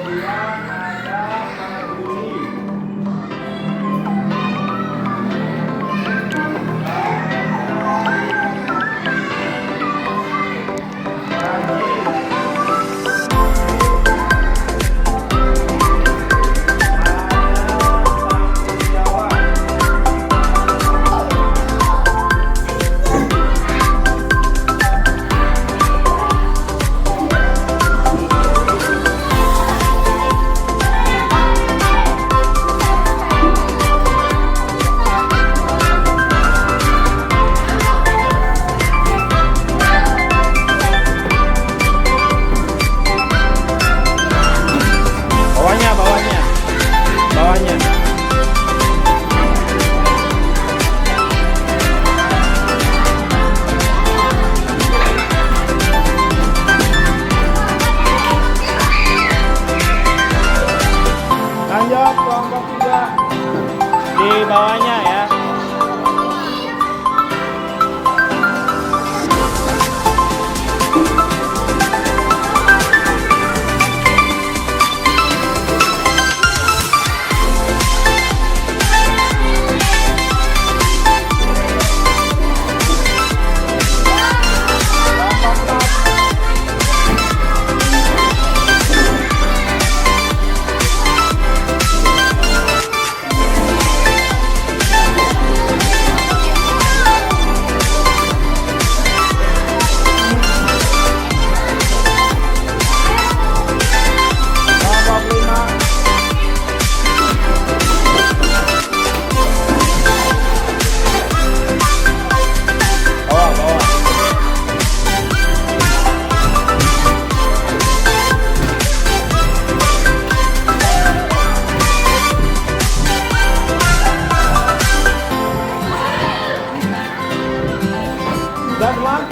kemudian ada Juli. Bawahnya, bawahnya, bawahnya. Lanjut kelompok 3 di bawahnya ya. Udah teman?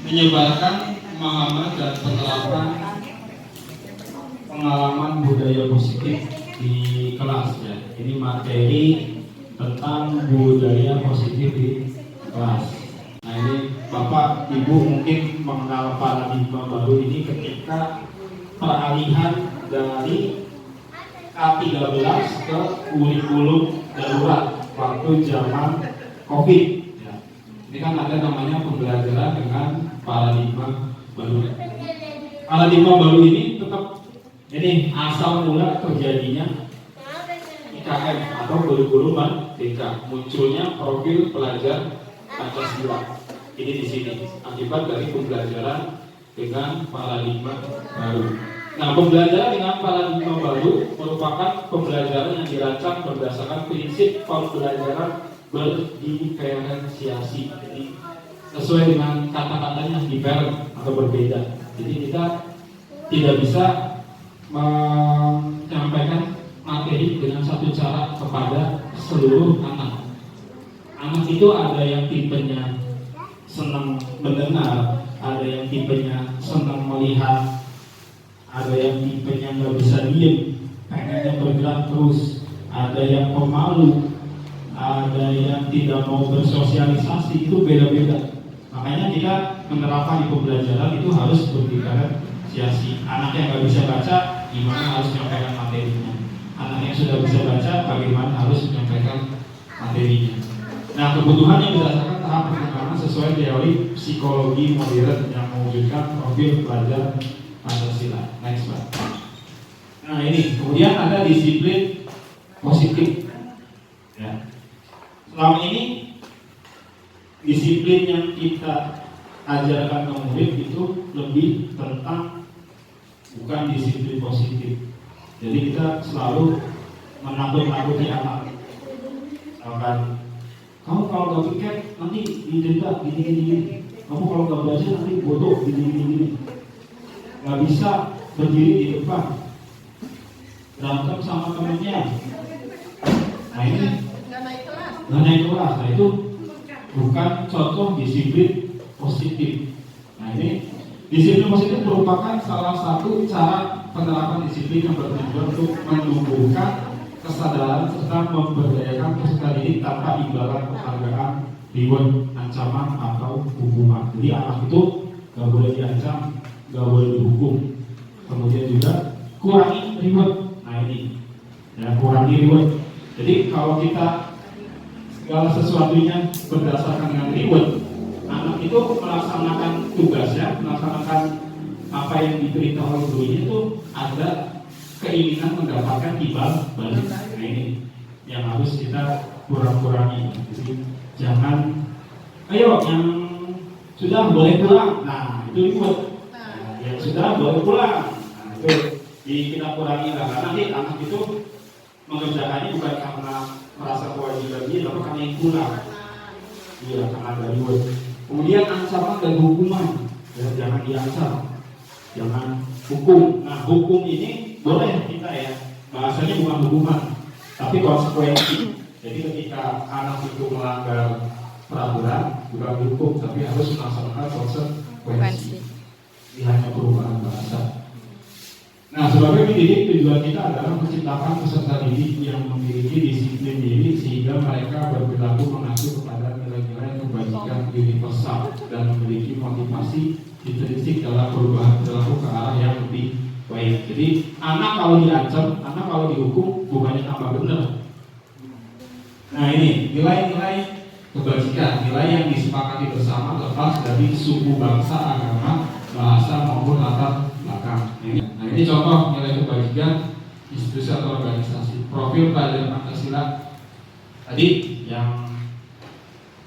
menyebarkan pemahaman dan penerapan pengalaman budaya positif di kelas ya. Ini materi tentang budaya positif di kelas. Nah ini Bapak Ibu mungkin mengenal paradigma baru ini ketika peralihan dari K13 ke kurikulum darurat waktu zaman COVID. Ya. Ini kan ada namanya pembelajaran dengan paradigma baru. Paradigma baru ini tetap ini asal mula terjadinya IKM atau kurikulum merdeka, munculnya profil pelajar Pancasila. Ini di sini akibat dari pembelajaran dengan paradigma baru. Nah, pembelajaran dengan paradigma baru merupakan pembelajaran yang dirancang berdasarkan prinsip pembelajaran berdiferensiasi. Jadi sesuai dengan kata-katanya different atau berbeda. Jadi kita tidak bisa menyampaikan materi dengan satu cara kepada seluruh anak. Anak itu ada yang tipenya senang mendengar, ada yang tipenya senang melihat, ada yang tipenya nggak bisa diem, pengennya bergerak terus, ada yang pemalu, ada yang tidak mau bersosialisasi, itu beda-beda. Makanya kita menerapkan di pembelajaran itu harus berdiferensiasi. Anak yang nggak bisa baca, gimana harus menyampaikan materinya. Anak yang sudah bisa baca, bagaimana harus menyampaikan materinya. Nah, kebutuhan yang berdasarkan tahap perkembangan sesuai teori psikologi modern yang mewujudkan profil pelajar Pancasila. Next, Pak. Nah, ini kemudian ada disiplin positif. Ya. Selama ini disiplin yang kita ajarkan ke murid itu lebih tentang bukan disiplin positif. Jadi kita selalu menakut-nakuti anak. Misalkan, kamu kalau gak piket nanti didenda gini. Kamu kalau gak belajar nanti bodoh gini. Gak bisa berdiri di depan, berantem sama temennya. Nah ini gak naik kelas. Nah itu bukan contoh disiplin positif. Nah ini disiplin positif merupakan salah satu cara penerapan disiplin yang bertujuan untuk menumbuhkan kesadaran serta memberdayakan peserta didik tanpa imbalan penghargaan, reward, ancaman atau hukuman. Jadi anak itu gak boleh diancam, gak boleh dihukum. Kemudian juga kurangi reward. Nah ini ya, kurangi reward. Jadi kalau kita segala sesuatunya berdasarkan dengan reward, anak itu melaksanakan tugasnya, melaksanakan apa yang diberitahu oleh gurunya itu ada keinginan mendapatkan timbal balik. Nah ini yang harus kita kurang-kurangi. Jadi jangan, ayo yang sudah boleh pulang. Nah itu reward. Nah, yang sudah boleh pulang. Nah itu kita kurangi lah. Karena nanti anak itu mengerjakannya bukan karena merasa kewajiban dia, tapi karena yang pulang. Iya, karena ada reward. Kemudian ancaman dan hukuman. Ya, jangan diancam, jangan hukum. Nah hukum ini boleh kita ya, bahasanya bukan hukuman, tapi konsekuensi. Jadi ketika anak itu melanggar peraturan, bukan dihukum, tapi harus melaksanakan konsekuensi. Ini hanya perubahan bahasa. Nah, sebagai pendidik, tujuan kita adalah menciptakan peserta didik yang memiliki disiplin diri sehingga mereka berperilaku mengacu kepada nilai-nilai kebajikan universal dan memiliki motivasi intrinsik dalam perubahan perilaku ke arah yang lebih baik. Jadi anak kalau diancam, anak kalau dihukum bukannya tambah benar. Nah ini nilai-nilai kebajikan, nilai yang disepakati bersama lepas dari suku, bangsa, agama, bahasa maupun latar belakang. Nah ini contoh nilai kebajikan institusi atau organisasi. Profil pelajar Pancasila tadi yang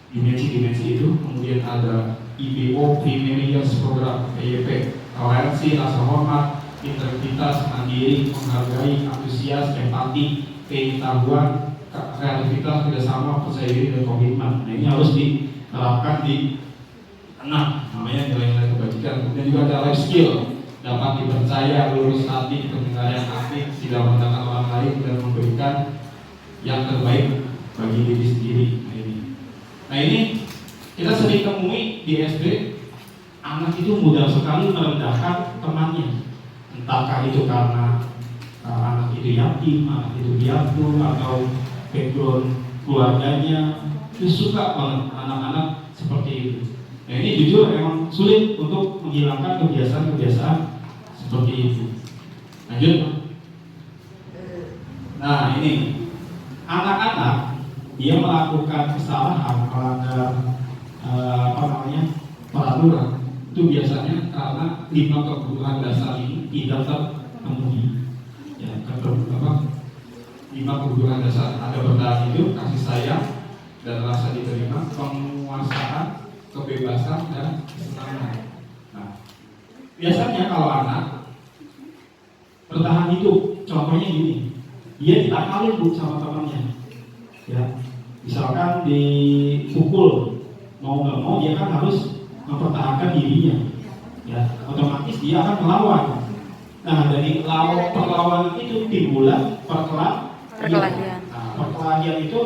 dimensi-dimensi itu, kemudian ada IPO, Primary Years Program, PYP, toleransi, rasa hormat, integritas, mandiri, menghargai, antusias, empati, pengetahuan, kreativitas, kerjasama, percaya diri, dan komitmen. Nah ini harus diterapkan di anak, namanya nilai-nilai kebajikan. Kemudian juga ada life skill, dapat dipercaya, lurus hati, pendengar yang aktif, tidak merendahkan orang lain, dan memberikan yang terbaik bagi diri sendiri. Nah ini kita sering temui di SD, anak anak itu mudah sekali merendahkan temannya, entahkah itu karena anak itu yatim, anak itu piatu, atau background keluarganya itu suka banget anak-anak seperti itu. Nah ini jujur emang sulit untuk menghilangkan kebiasaan-kebiasaan seperti itu. Lanjut. Nah ini anak-anak dia melakukan kesalahan, melanggar peraturan itu biasanya karena 5 kebutuhan dasar ini tidak terpenuhi. Ya, 5 kebutuhan dasar, ada bertahan hidup, kasih sayang dan rasa diterima, penguasaan, kebebasan dan kesenangan. Nah, biasanya kalau anak bertahan hidup, contohnya gini, dia ditakalin sama temannya, ya, misalkan dipukul, mau nggak mau dia kan harus mempertahankan dirinya, ya, otomatis dia akan melawan. Nah dari perlawanan itu timbullah perkelahian. Nah, perkelahian itu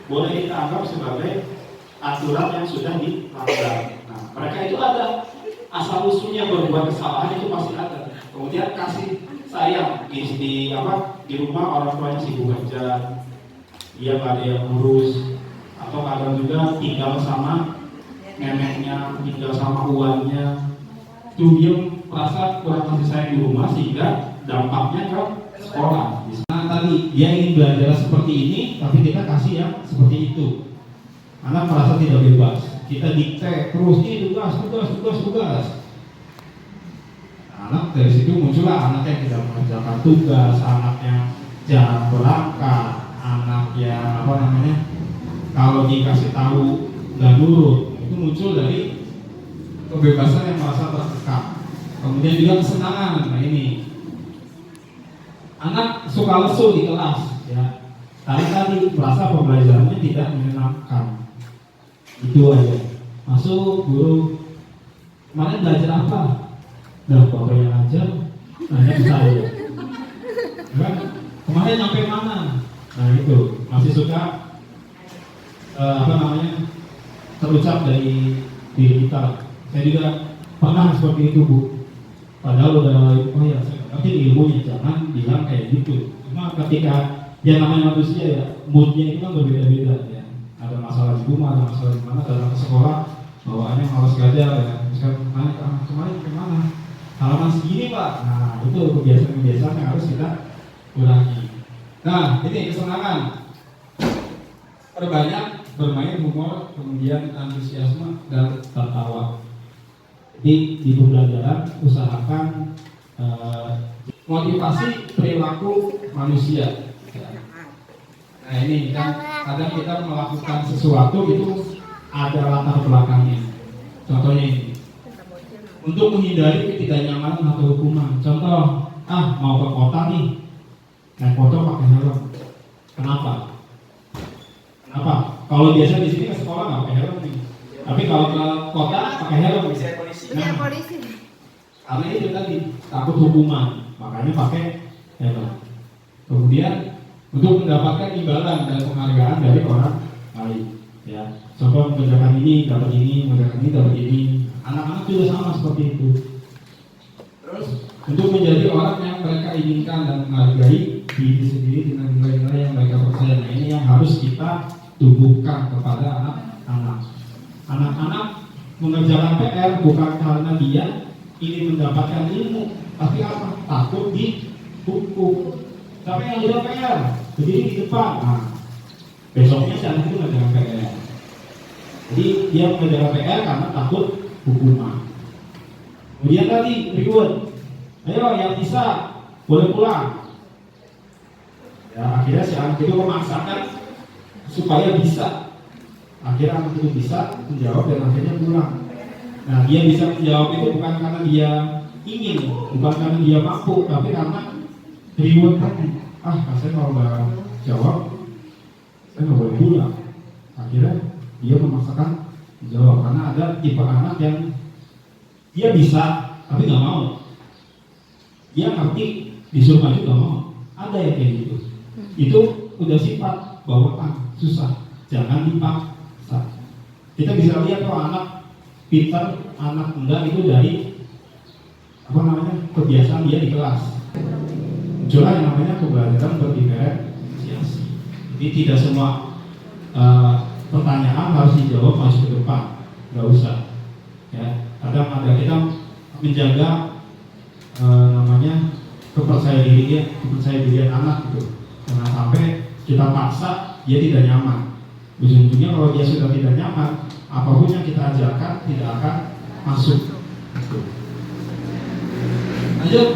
boleh kita anggap sebagai aturan yang sudah dilanggar. Nah, mereka itu ada asal usulnya berbuat kesalahan itu pasti ada. Kemudian kasih sayang di rumah orang tuanya sibuk kerja, dia nggak ada yang ngurus, atau kadang juga tinggal sama neneknya, tinggal sama uangnya, tuh dia merasa kurang kasih sayang di rumah sehingga dampaknya ke sekolah. Nah tadi dia ingin belajar seperti ini, tapi kita kasih yang seperti itu. Anak merasa tidak bebas. Kita dikte terus ini tugas. Anak dari situ muncullah anak yang tidak mengerjakan tugas, anak yang jarang berangkat, anak yang kalau dikasih tahu nggak nurut. Itu muncul dari kebebasan yang merasa terkekang. Kemudian juga kesenangan. Nah ini anak suka lesu di kelas, ya. Karena tadi merasa pembelajarannya tidak menyenangkan. Itu aja. Masuk guru, kemarin belajar apa? Dah bapak yang ajar, nanya ke saya. Kan? Kemarin sampai mana? Nah itu masih suka terucap dari diri kita. Saya juga pernah seperti itu, Bu. Padahal udah, saya ngerti ilmunya, jangan bilang kayak gitu. Cuma ketika ya namanya manusia ya, moodnya itu kan berbeda-beda ya. Ada masalah di rumah, ada masalah di mana, datang ke sekolah, bawaannya malas belajar ya. Misalkan kemarin kemana? Halaman segini Pak. Nah itu kebiasaan-kebiasaan yang harus kita kurangi. Nah ini kesenangan. Perbanyak bermain humor, kemudian antusiasme dan tertawa. Di pembelajaran usahakan motivasi perilaku manusia. Nah ini kan kadang kita melakukan sesuatu itu ada latar belakangnya. Contohnya ini, untuk menghindari ketidaknyamanan atau hukuman. Contoh, mau ke kota nih, naik motor pakai helm. Kenapa? Kalau biasa di sini ke sekolah nggak pakai helm nih. Tapi kalau ke kota pakai helm. Nah, polisi. Karena itu tadi takut hukuman, makanya pakai helm. Kemudian untuk mendapatkan imbalan dan penghargaan dari orang lain, ya. Contoh mengerjakan ini dapat ini, mengerjakan ini dapat ini. Anak-anak juga sama seperti itu. Terus untuk menjadi orang yang mereka inginkan dan menghargai diri sendiri dengan nilai-nilai yang mereka percaya. Nah ini yang harus kita tumbuhkan kepada anak-anak. Anak-anak mengerjakan PR bukan karena dia ingin mendapatkan ilmu, tapi apa? Takut dihukum. Tapi yang udah PR, berdiri di depan. Nah, besoknya si anak itu mengerjakan PR. Jadi dia mengerjakan PR karena takut hukuman. Kemudian tadi reward. Ayo yang bisa boleh pulang. Ya akhirnya si anak itu memaksakan supaya bisa. Akhirnya anak itu bisa menjawab dan akhirnya pulang. Nah dia bisa menjawab itu bukan karena dia ingin, bukan karena dia mampu, tapi karena reward tadi. Saya kalau nggak jawab, saya nggak boleh pulang. Akhirnya dia memaksakan jawab karena ada tipe anak yang dia bisa tapi nggak mau. Dia ngerti disuruh maju nggak mau. Ada yang kayak gitu. Itu udah sifat bawaan, susah. Jangan dipaksa. Kita bisa lihat anak pintar anak enggak itu dari kebiasaan dia di kelas. Muncullah yang namanya pembelajaran berdiferensiasi. Jadi tidak semua pertanyaan harus dijawab masuk ke depan, nggak usah. Ya, kadang ada kita menjaga kepercayaan diri anak gitu. Jangan sampai kita paksa dia tidak nyaman. Ujung-ujungnya kalau dia sudah tidak nyaman, apapun yang kita ajarkan tidak akan masuk. Lanjut.